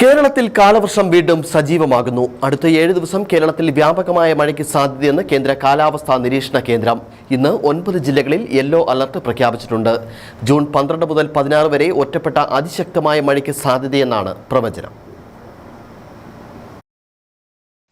കേരളത്തിൽ കാലവർഷം വീണ്ടും സജീവമാകുന്നു. അടുത്ത 7 ദിവസം കേരളത്തിൽ വ്യാപകമായ മഴയ്ക്ക് സാധ്യതയെന്ന് കേന്ദ്ര കാലാവസ്ഥാ നിരീക്ഷണ കേന്ദ്രം. ഇന്ന് 9 ജില്ലകളിൽ യെല്ലോ അലർട്ട് പ്രഖ്യാപിച്ചിട്ടുണ്ട്. ജൂൺ 12 മുതൽ 16 വരെ ഒറ്റപ്പെട്ട അതിശക്തമായ മഴയ്ക്ക് സാധ്യതയെന്നാണ് പ്രവചനം.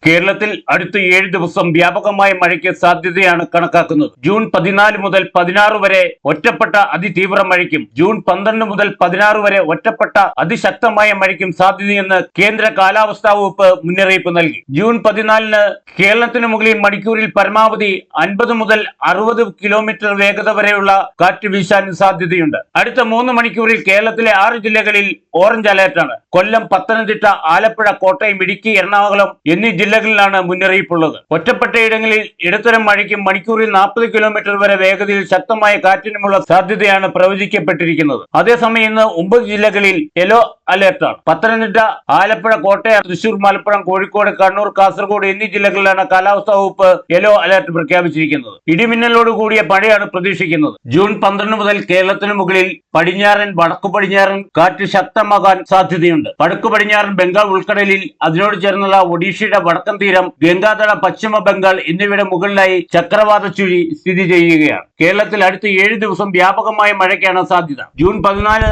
കേരളത്തിൽ അടുത്ത 7 ദിവസം വ്യാപകമായ മഴയ്ക്ക് സാധ്യതയാണ് കണക്കാക്കുന്നത്. ജൂൺ 14 മുതൽ 16 വരെ ഒറ്റപ്പെട്ട അതിതീവ്ര മഴയ്ക്കും ജൂൺ 12 മുതൽ 16 വരെ ഒറ്റപ്പെട്ട അതിശക്തമായ മഴയ്ക്കും സാധ്യതയെന്ന് കേന്ദ്ര കാലാവസ്ഥാ വകുപ്പ് മുന്നറിയിപ്പ് നൽകി. ജൂൺ 14 കേരളത്തിന് മുകളിൽ മണിക്കൂറിൽ പരമാവധി 50 മുതൽ 60 കിലോമീറ്റർ വേഗത വരെയുള്ള കാറ്റ് വീശാൻ സാധ്യതയുണ്ട്. അടുത്ത 3 മണിക്കൂറിൽ കേരളത്തിലെ 6 ജില്ലകളിൽ ഓറഞ്ച് അലേർട്ടാണ്. കൊല്ലം, പത്തനംതിട്ട, ആലപ്പുഴ, കോട്ടയം, ഇടുക്കി, എറണാകുളം എന്നീ ജില്ലകളിലാണ് മുന്നറിയിപ്പുള്ളത്. ഒറ്റപ്പെട്ടയിടങ്ങളിൽ ഇടത്തരം മഴയ്ക്കും മണിക്കൂറിൽ 40 കിലോമീറ്റർ വരെ വേഗതയിൽ ശക്തമായ കാറ്റിനുമുള്ള സാധ്യതയാണ് പ്രവചിക്കപ്പെട്ടിരിക്കുന്നത്. അതേസമയം ഇന്ന് 9 ജില്ലകളിൽ യെല്ലോ അലേർട്ടാണ്. പത്തനംതിട്ട, ആലപ്പുഴ, കോട്ടയം, തൃശൂർ, മലപ്പുറം, കോഴിക്കോട്, കണ്ണൂർ, കാസർഗോഡ് എന്നീ ജില്ലകളിലാണ് കാലാവസ്ഥാ വകുപ്പ് യെല്ലോ അലേർട്ട് പ്രഖ്യാപിച്ചിരിക്കുന്നത്. ഇടിമിന്നലോട് കൂടിയ മഴയാണ് പ്രതീക്ഷിക്കുന്നത്. ജൂൺ 12 മുതൽ കേരളത്തിന് മുകളിൽ പടിഞ്ഞാറൻ, വടക്കു പടിഞ്ഞാറൻ കാറ്റ് ശക്തമാകാൻ സാധ്യതയുണ്ട്. വടക്കു പടിഞ്ഞാറൻ ബംഗാൾ ഉൾക്കടലിൽ അതിനോട് ചേർന്നുള്ള ഒഡീഷയുടെ വടക്കൻ തീരം, ഗംഗാതട, പശ്ചിമ ബംഗാൾ എന്നിവയുടെ മുകളിലായി ചക്രവാത ചുഴി സ്ഥിതി ചെയ്യുകയാണ്. കേരളത്തിൽ അടുത്ത 7 ദിവസം വ്യാപകമായ മഴയ്ക്കാണ് സാധ്യത. ജൂൺ 14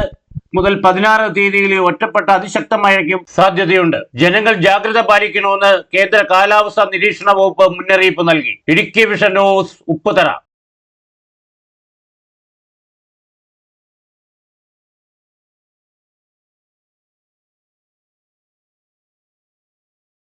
മുതൽ 16 തീയതികളിൽ ഒറ്റപ്പെട്ട അതിശക്തമഴയ്ക്കും സാധ്യതയുണ്ട്. ജനങ്ങൾ ജാഗ്രത പാലിക്കണമെന്ന് കേന്ദ്ര കാലാവസ്ഥാ നിരീക്ഷണ വകുപ്പ് മുന്നറിയിപ്പ് നൽകി. Idukki vision news, Upputhara.